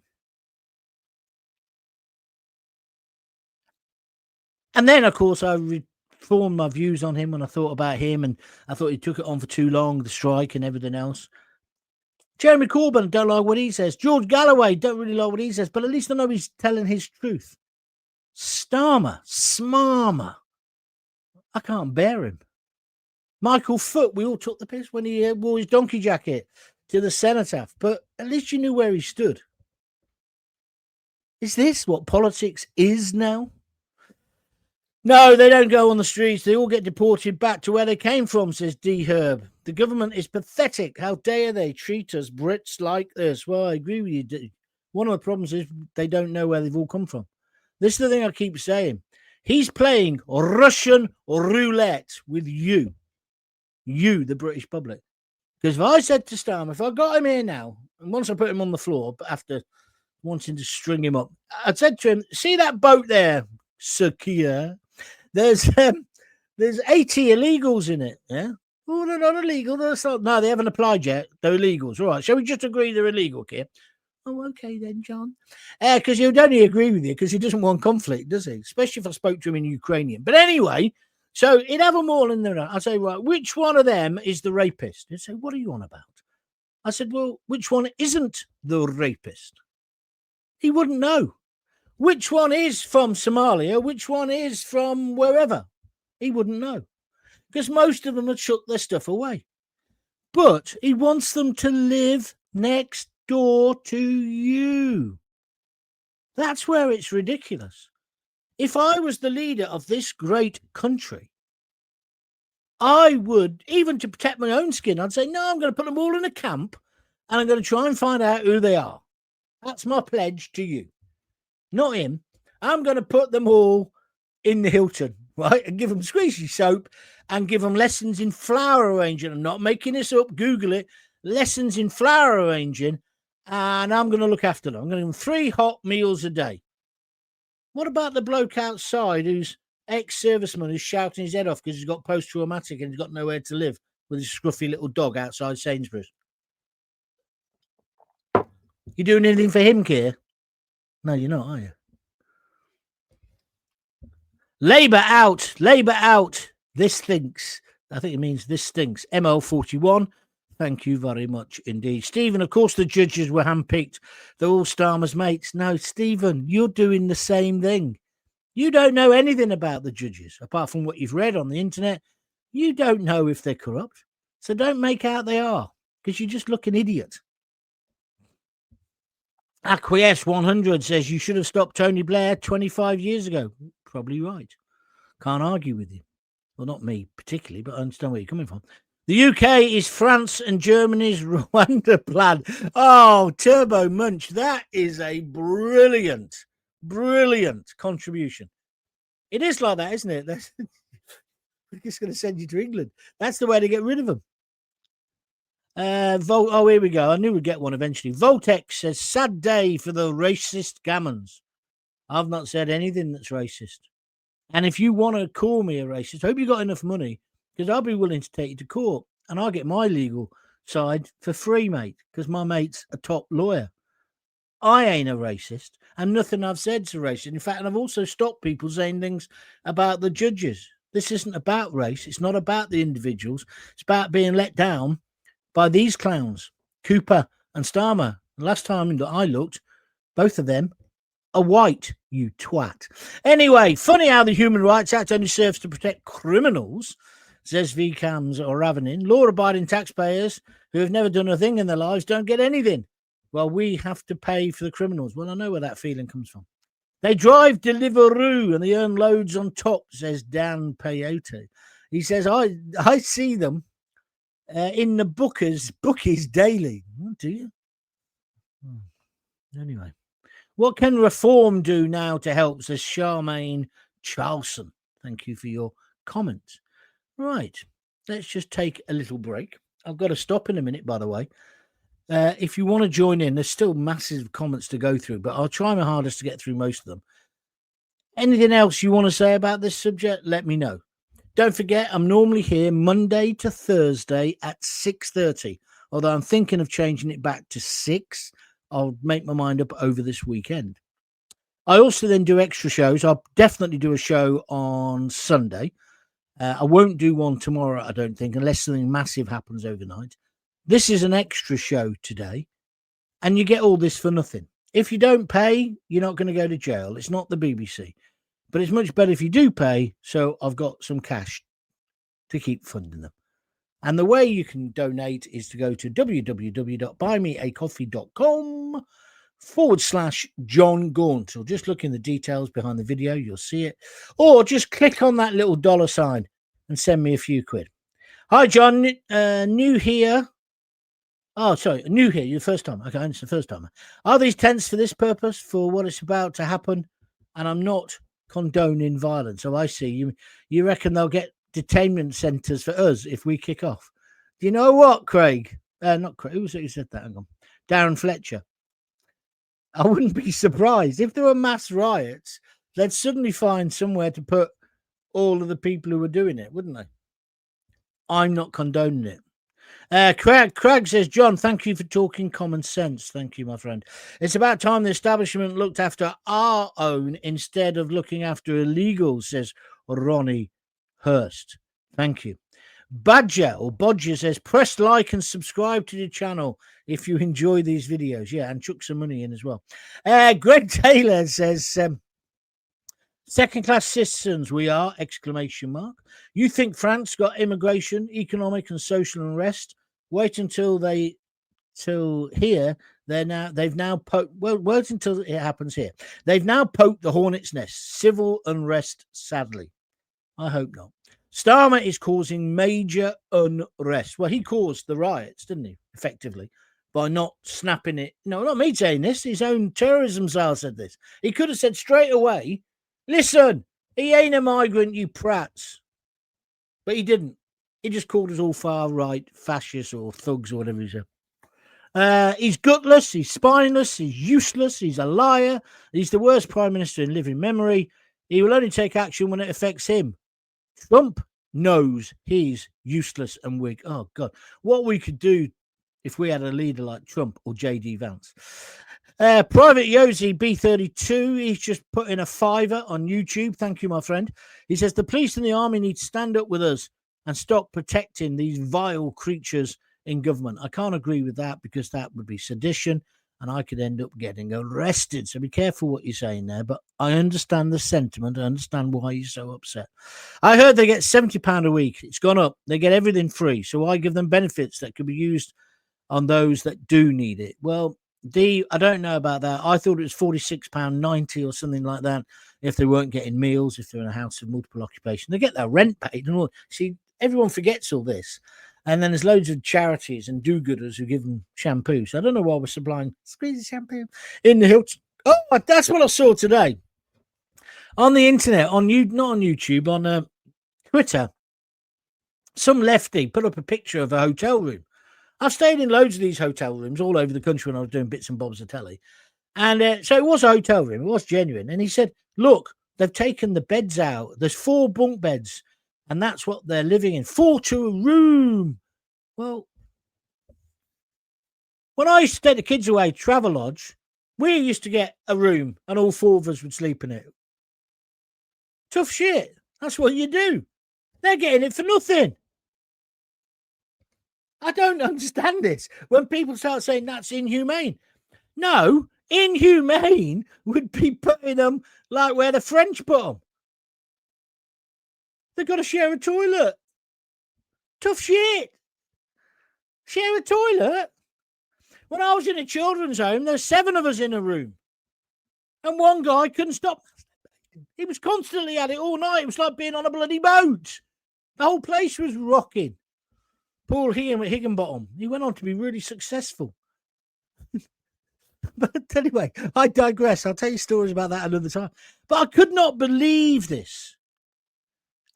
And then, of course, I reformed my views on him when I thought about him, and I thought he took it on for too long, the strike and everything else. Jeremy Corbyn, don't like what he says. George Galloway, don't really like what he says, but at least I know he's telling his truth. Starmer, Smarmer, I can't bear him. Michael Foot, we all took the piss when he wore his donkey jacket to the cenotaph, but at least you knew where he stood. Is this what politics is now? No, they don't go on the streets. They all get deported back to where they came from, says D. Herb. The government is pathetic. How dare they treat us Brits like this? Well, I agree with you. One of the problems is they don't know where they've all come from. This is the thing I keep saying. He's playing Russian roulette with you, the British public. Because if I said to Starmer, if I got him here now, and once I put him on the floor, but after wanting to string him up, I said to him, see that boat there, Sir Keir? There's 80 illegals in it, yeah? Oh, they're not illegal. No, they haven't applied yet. They're illegals. All right, shall we just agree they're illegal, Keir? Oh, okay then, John. Because he would only agree with you because he doesn't want conflict, does he? Especially if I spoke to him in Ukrainian. But anyway, so he'd have them all in there. I'd say, right, which one of them is the rapist? He'd say, what are you on about? I said, well, which one isn't the rapist? He wouldn't know. Which one is from Somalia? Which one is from wherever? He wouldn't know. Because most of them had shut their stuff away. But he wants them to live next door to you. That's where it's ridiculous. If I was the leader of this great country, I would, even to protect my own skin, I'd say, no, I'm going to put them all in a camp and I'm going to try and find out who they are. That's my pledge to you. Not him. I'm going to put them all in the Hilton, right? And give them squeezy soap and give them lessons in flower arranging. I'm not making this up. Google it. Lessons in flower arranging. And I'm going to look after them. I'm going to give them 3 hot meals a day. What about the bloke outside who's ex-serviceman who's shouting his head off because he's got post-traumatic and he's got nowhere to live with his scruffy little dog outside Sainsbury's? You doing anything for him, Keir? No, you're not, are you? Labour out. Labour out. This thinks. I think it means this stinks. ML41. Thank you very much indeed. Stephen, of course, the judges were handpicked. They're all Starmer's mates. No, Stephen, you're doing the same thing. You don't know anything about the judges, apart from what you've read on the internet. You don't know if they're corrupt. So don't make out they are, because you just look an idiot. Acquiesce 100 says you should have stopped Tony Blair 25 years ago. Probably right. Can't argue with you. Well, not me particularly, but I understand where you're coming from. The UK is France and Germany's Rwanda plan. Oh, Turbo Munch, that is a brilliant, brilliant contribution. It is like that, isn't it? We're just going to send you to England. That's the way to get rid of them. Oh, here we go. I knew we'd get one eventually. Voltex says, sad day for the racist gammons. I've not said anything that's racist. And if you want to call me a racist, I hope you got enough money, because I'll be willing to take you to court and I'll get my legal side for free, mate, because my mate's a top lawyer. I ain't a racist, and nothing I've said's a racist. In fact, I've also stopped people saying things about the judges. This isn't about race. It's not about the individuals. It's about being let down by these clowns, Cooper and Starmer. Last time that I looked, both of them are white, you twat. Anyway, funny how the Human Rights Act only serves to protect criminals, says VCAMs or Ravening. Law-abiding taxpayers who have never done a thing in their lives don't get anything. Well, we have to pay for the criminals. Well, I know where that feeling comes from. They drive Deliveroo and they earn loads on top, says Dan Peyote. He says, I see them in the bookies daily. Oh, do you? Anyway, what can reform do now to help, says Charmaine Charlson. Thank you for your comment. Right, let's just take a little break. I've got to stop in a minute, by the way. If you want to join in, there's still massive comments to go through, but I'll try my hardest to get through most of them. Anything else you want to say about this subject, let me know. Don't forget, I'm normally here Monday to Thursday at 6:30, although I'm thinking of changing it back to 6. I'll make my mind up over this weekend. I also then do extra shows. I'll definitely do a show on Sunday. I won't do one tomorrow, I don't think, unless something massive happens overnight. This is an extra show today, and you get all this for nothing. If you don't pay, you're not going to go to jail. It's not the BBC. But it's much better if you do pay, so I've got some cash to keep funding them. And the way you can donate is to go to www.buymeacoffee.com/John Gaunt, or just look in the details behind the video, you'll see it. Or just click on that little $sign and send me a few quid. Hi, John. New here. Oh, sorry, new here. You're the first time. Okay, it's the first time. Are these tents for this purpose, for what it's about to happen? And I'm not condoning violence. So I see you reckon they'll get detainment centres for us if we kick off. Do you know what, Craig? Not Craig. Who was it who said that? Hang on. Darren Fletcher. I wouldn't be surprised if there were mass riots. They'd suddenly find somewhere to put all of the people who were doing it, wouldn't they? I'm not condoning it. Craig says, John, thank you for talking common sense. Thank you, my friend. It's about time the establishment looked after our own instead of looking after illegals, says Ronnie Hurst. Thank you. Bodger says, press like and subscribe to the channel if you enjoy these videos. Yeah, and chuck some money in as well. Greg Taylor says, second-class citizens we are, ! You think France got immigration, economic and social unrest? Wait until they've now poked, well, wait until it happens here. They've now poked the hornet's nest. Civil unrest, sadly. I hope not. Starmer is causing major unrest. Well, he caused the riots, didn't he, effectively, by not snapping it. No, not me saying this. His own terrorism czar said this. He could have said straight away, listen, he ain't a migrant, you prats. But he didn't. He just called us all far-right fascists or thugs or whatever he said. He's gutless, he's spineless, he's useless, he's a liar. He's the worst prime minister in living memory. He will only take action when it affects him. Trump knows he's useless and weak. Oh, God. What we could do if we had a leader like Trump or J.D. Vance. Private Yosi B32, he's just put in a $5 on YouTube. Thank you, my friend. He says, the police and the army need to stand up with us and stop protecting these vile creatures in government. I can't agree with that because that would be sedition and I could end up getting arrested. So be careful what you're saying there. But I understand the sentiment. I understand why you're so upset. I heard they get £70 a week. It's gone up. They get everything free. So I give them benefits that could be used on those that do need it. Well, I don't know about that. I thought it was £46.90 or something like that if they weren't getting meals, if they're in a house of multiple occupation. They get their rent paid and all. See, everyone forgets all this. And then there's loads of charities and do-gooders who give them shampoo. So I don't know why we're supplying squeezy shampoo in the Hilton. Oh, that's what I saw today. On the internet, not on YouTube, on Twitter, some lefty put up a picture of a hotel room. I've stayed in loads of these hotel rooms all over the country when I was doing bits and bobs of telly. And so it was a hotel room. It was genuine. And he said, look, they've taken the beds out. There's 4 bunk beds. And that's what they're living in. 4 to a room. Well, when I used to take the kids away, Travelodge, we used to get a room and all 4 of us would sleep in it. Tough shit. That's what you do. They're getting it for nothing. I don't understand this. When people start saying that's inhumane. No, inhumane would be putting them like where the French put them. They've got to share a toilet. Tough shit. Share a toilet. When I was in a children's home, there's 7 of us in a room. And one guy couldn't stop. He was constantly at it all night. It was like being on a bloody boat. The whole place was rocking. Paul Higginbottom. He went on to be really successful. But anyway, I digress. I'll tell you stories about that another time. But I could not believe this.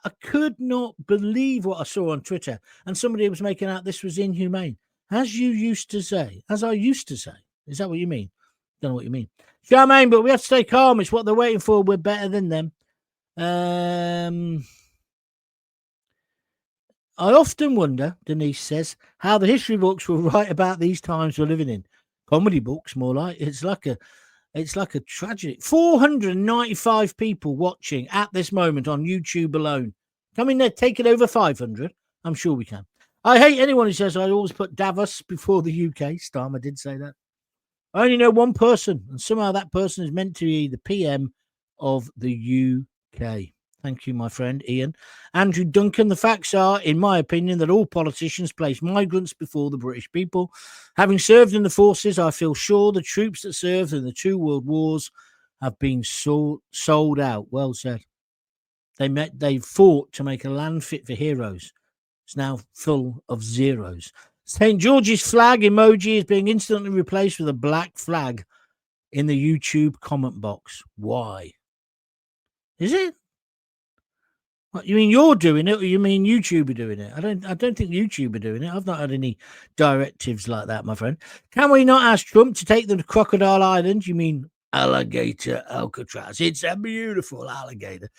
I could not believe what I saw on Twitter. And somebody was making out this was inhumane. As I used to say. Is that what you mean? Don't know what you mean. Charmaine, but we have to stay calm. It's what they're waiting for. We're better than them. I often wonder, Denise says, how the history books will write about these times we're living in. Comedy books, more like. It's like a tragedy. 495 people watching at this moment on YouTube alone. Come in there, take it over 500. I'm sure we can. I hate anyone who says I always put Davos before the UK. Starmer did say that. I only know one person, and somehow that person is meant to be the PM of the UK. Thank you, my friend, Ian. Andrew Duncan, the facts are, in my opinion, that all politicians place migrants before the British people. Having served in the forces, I feel sure the troops that served in the 2 world wars have been sold out. Well said. They fought to make a land fit for heroes. It's now full of zeros. St. George's flag emoji is being instantly replaced with a black flag in the YouTube comment box. Why? Is it? What, you mean you're doing it, or you mean YouTube are doing it? I don't think YouTube are doing it. I've not had any directives like that, my friend. Can we not ask Trump to take them to Crocodile Island? You mean alligator Alcatraz? It's a beautiful alligator.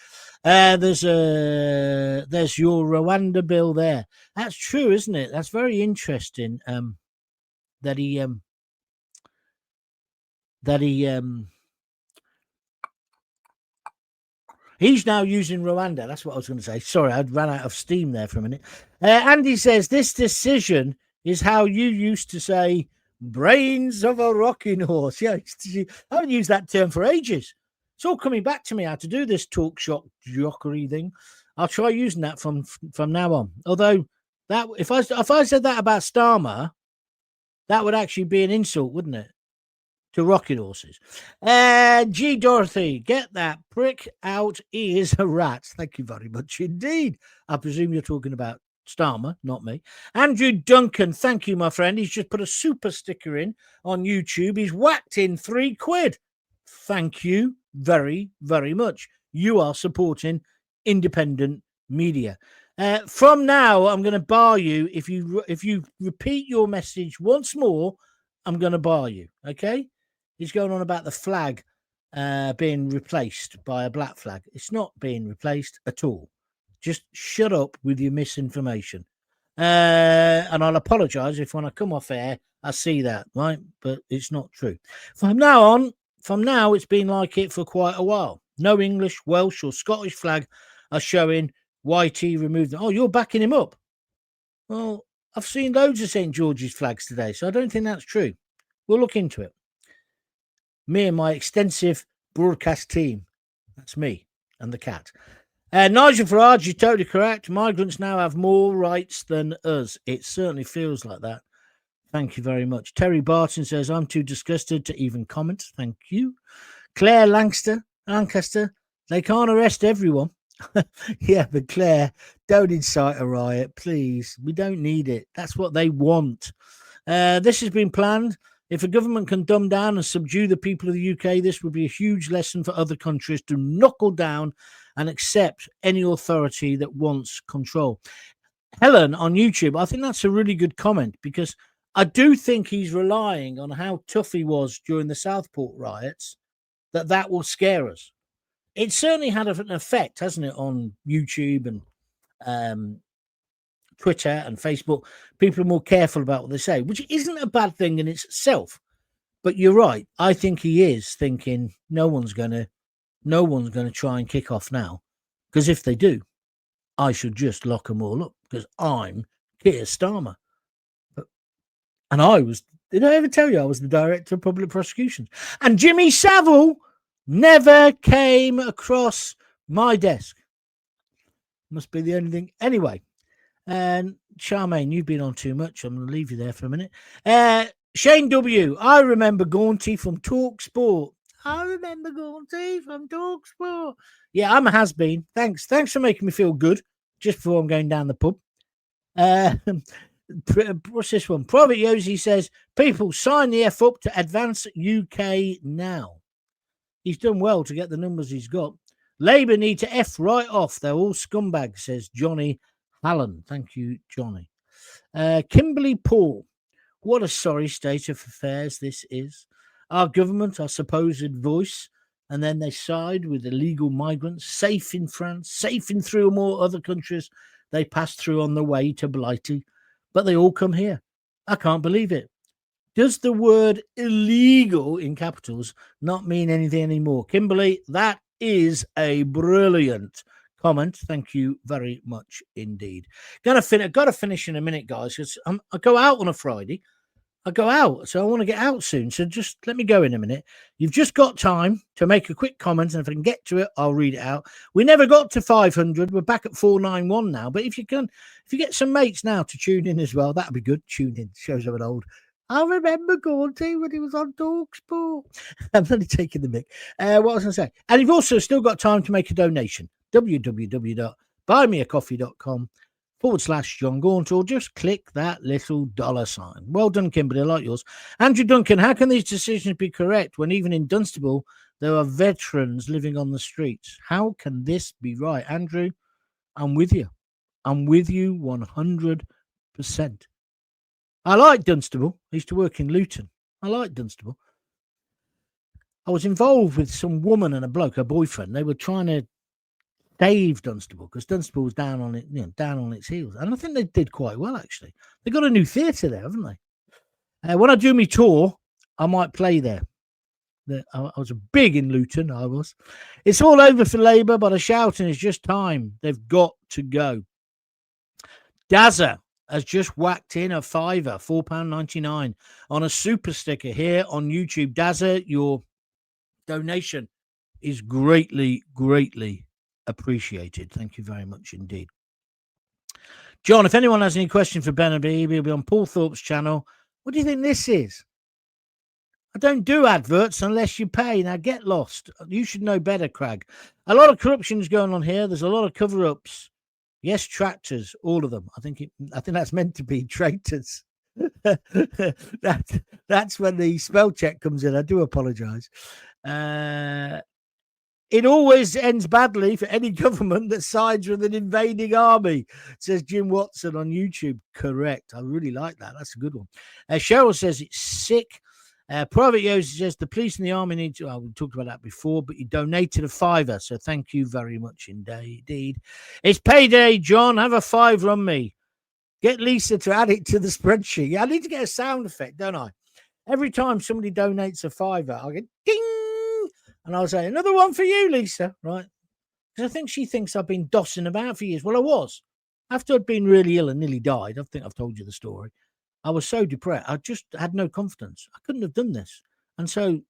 There's your Rwanda bill there. That's true, isn't it? That's very interesting. That he he's now using Rwanda. That's what I was going to say. Sorry, I ran out of steam there for a minute. Andy says, this decision is how you used to say brains of a rocking horse. Yeah, I haven't used that term for ages. It's all coming back to me how to do this talk shock jockery thing. I'll try using that from now on. Although, that if I said that about Starmer, that would actually be an insult, wouldn't it? To rocking horses. G. Dorothy, get that prick out. He is a rat. Thank you very much indeed. I presume you're talking about Starmer, not me. Andrew Duncan, thank you, my friend. He's just put a super sticker in on YouTube. He's whacked in £3. Thank you very, very much. You are supporting independent media. From now, I'm going to bar you. If you repeat your message once more, I'm going to bar you. Okay? He's going on about the flag being replaced by a black flag. It's not being replaced at all. Just shut up with your misinformation. And I'll apologise if when I come off air, I see that, right? But it's not true. From now, it's been like it for quite a while. No English, Welsh or Scottish flag are showing. YT removed them. Oh, you're backing him up. Well, I've seen loads of St. George's flags today, so I don't think that's true. We'll look into it. Me and my extensive broadcast team. That's me and the cat. Nigel Farage, you're totally correct. Migrants now have more rights than us. It certainly feels like that. Thank you very much. Terry Barton says, I'm too disgusted to even comment. Thank you. Claire Lancaster, they can't arrest everyone. Yeah, but Claire, don't incite a riot, please. We don't need it. That's what they want. This has been planned. If a government can dumb down and subdue the people of the UK, this would be a huge lesson for other countries to knuckle down and accept any authority that wants control. Helen on YouTube, I think that's a really good comment, because I do think he's relying on how tough he was during the Southport riots, that will scare us. It certainly had an effect, hasn't it, on YouTube and Twitter and Facebook. People are more careful about what they say, which isn't a bad thing in itself. But you're right. I think he is thinking no one's gonna try and kick off now, because if they do, I should just lock them all up because I'm Keir Starmer. And did I ever tell you I was the director of public prosecutions? And Jimmy Savile never came across my desk. Must be the only thing. Anyway, and Charmaine, you've been on too much. I'm going to leave you there for a minute. Shane W. I remember Gaunty from Talk Sport. Yeah, I'm a has-been. Thanks for making me feel good just before I'm going down the pub. What's this one? Private Yosi says, people sign the F up to advance UK now. He's done well to get the numbers he's got. Labour need to F right off. They're all scumbags, says Johnny Hallen. Thank you, Johnny. Kimberly Paul. What a sorry state of affairs this is. Our government, our supposed voice, and then they side with illegal migrants, safe in France, safe in 3 or more other countries they pass through on the way to Blighty, but they all come here. I can't believe it. Does the word illegal in capitals not mean anything anymore? Kimberly, that is a brilliant comment. Thank you very much indeed. Got to finish in a minute, guys, because I go out on a Friday. I go out, so I want to get out soon. So just let me go in a minute. You've just got time to make a quick comment, and if I can get to it, I'll read it out. We never got to 500. We're back at 491 now. But if you get some mates now to tune in as well, that'd be good. Tune in. Shows I'm an old. I remember Gaunty when he was on TalkSport. I'm only taking the mic. What was I going to say? And you've also still got time to make a donation. www.buymeacoffee.com/John Gaunt, or just click that little $sign. Well done, Kimberly. I like yours. Andrew Duncan, how can these decisions be correct when even in Dunstable there are veterans living on the streets? How can this be right? Andrew, I'm with you. I'm with you 100%. I like Dunstable. I used to work in Luton. I like Dunstable. I was involved with some woman and a bloke, her boyfriend. They were trying to save Dunstable because Dunstable was down on its heels, and I think they did quite well actually. They got a new theatre there, haven't they? When I do my tour, I might play there. I was big in Luton. I was. It's all over for Labour, but a shouting is just time. They've got to go. Dazza has just whacked in a fiver, £4.99 on a super sticker here on YouTube. Dazza, your donation is greatly, greatly appreciated. Thank you very much indeed. John, if anyone has any question for Ben and B, he'll be on Paul Thorpe's channel. What do you think this is? I don't do adverts unless you pay. Now get lost. You should know better, Craig. A lot of corruption is going on here. There's a lot of cover-ups. Yes, tractors, all of them. I think that's meant to be traitors. That's when the spell check comes in. I do apologise. It always ends badly for any government that sides with an invading army, says Jim Watson on YouTube. Correct. I really like that. That's a good one. Cheryl says it's sick. Private Yosi says the police and the army need to. Oh, we talked about that before, but you donated a fiver, so thank you very much indeed. It's payday, John. Have a fiver on me. Get Lisa to add it to the spreadsheet. I need to get a sound effect, don't I? Every time somebody donates a fiver, I'll get ding, and I'll say another one for you, Lisa. Right? Because I think she thinks I've been dossing about for years. Well, I was. After I'd been really ill and nearly died, I think I've told you the story. I was so depressed. I just had no confidence. I couldn't have done this. And so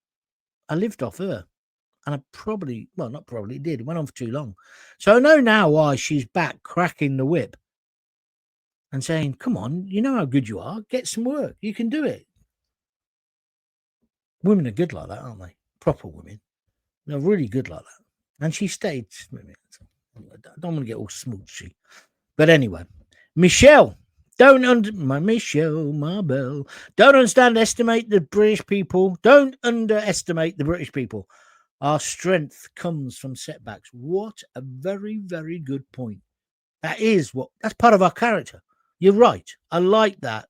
I lived off her. And I not probably, it did. It went on for too long. So I know now why she's back cracking the whip. and saying, come on, you know how good you are. Get some work. You can do it. Women are good like that, aren't they? Proper women. They're really good like that. And she stayed. I don't want to get all smoochy. But anyway, Michelle, Michelle Marbell, don't underestimate the British people. Don't underestimate the British people. Our strength comes from setbacks. What a very, very good point. That's part of our character. You're right. I like that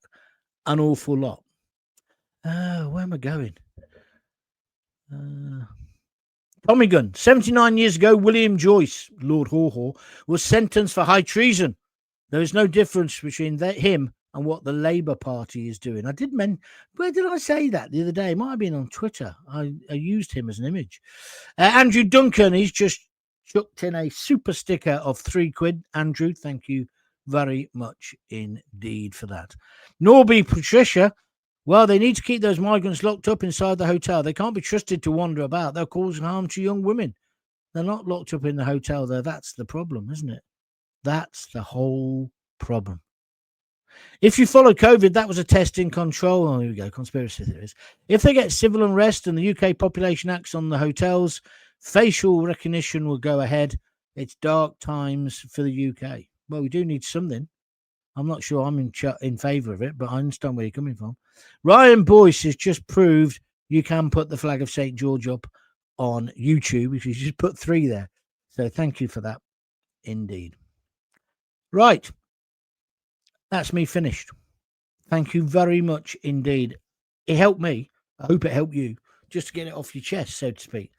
an awful lot. Where am I going? Tommy Gun. 79 years ago, William Joyce, Lord Haw-Haw, was sentenced for high treason. There is no difference between him and what the Labour Party is doing. Where did I say that the other day? It might have been on Twitter. I used him as an image. Andrew Duncan, he's just chucked in a super sticker of £3. Andrew, thank you very much indeed for that. Norby Patricia, well, they need to keep those migrants locked up inside the hotel. They can't be trusted to wander about. They're causing harm to young women. They're not locked up in the hotel there. That's the problem, isn't it? That's the whole problem. If you follow COVID, that was a test in control. Oh, here we go. Conspiracy theories. If they get civil unrest and the UK population acts on the hotels, facial recognition will go ahead. It's dark times for the UK. Well, we do need something. I'm not sure I'm in favour of it, but I understand where you're coming from. Ryan Boyce has just proved you can put the flag of St. George up on YouTube if you just put 3 there. So thank you for that indeed. Right. That's me finished. Thank you very much indeed. It helped me. I hope it helped you just to get it off your chest, so to speak.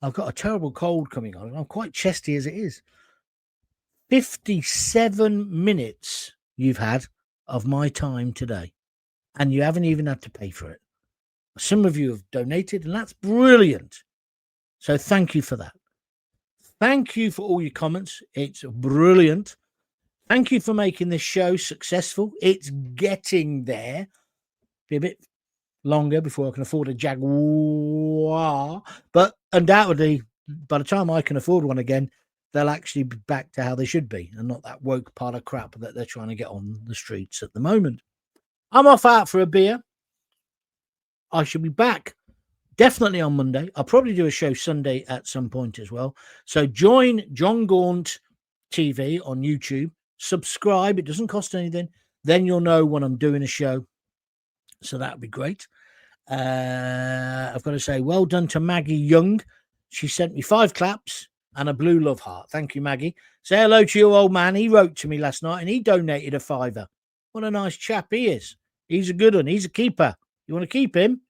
I've got a terrible cold coming on and I'm quite chesty as it is. 57 minutes you've had of my time today, and you haven't even had to pay for it. Some of you have donated, and that's brilliant. So thank you for that. Thank you for all your comments. It's brilliant. Thank you for making this show successful. It's getting there. Be a bit longer before I can afford a Jaguar, but undoubtedly, by the time I can afford one again, they'll actually be back to how they should be and not that woke pile of crap that they're trying to get on the streets at the moment. I'm off out for a beer. I should be back definitely on Monday. I'll probably do a show Sunday at some point as well. So join John Gaunt TV on YouTube. Subscribe. It doesn't cost anything. Then you'll know when I'm doing a show. So that would be great. I've got to say well done to Maggie Young. She sent me 5 claps and a blue love heart. Thank you, Maggie. Say hello to your old man. He wrote to me last night and he donated a £5. What a nice chap he is. He's a good one. He's a keeper. You want to keep him?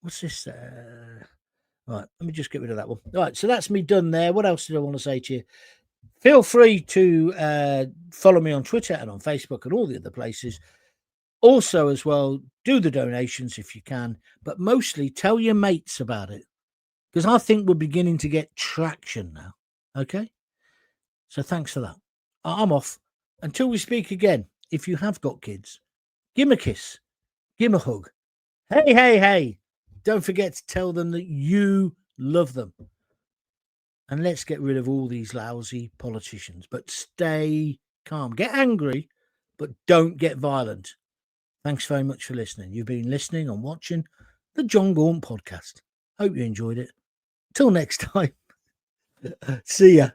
What's this? Right, let me just get rid of that one. All right, so that's me done there. What else did I want to say to you? Feel free to follow me on Twitter and on Facebook and all the other places. Also, as well, do the donations if you can, but mostly tell your mates about it, because I think we're beginning to get traction now. Okay? So thanks for that. I'm off. Until we speak again, if you have got kids, give them a kiss. Give them a hug. Hey, hey, hey. Don't forget to tell them that you love them. And let's get rid of all these lousy politicians. But stay calm. Get angry, but don't get violent. Thanks very much for listening. You've been listening and watching the John Gaunt podcast. Hope you enjoyed it. Till next time. See ya.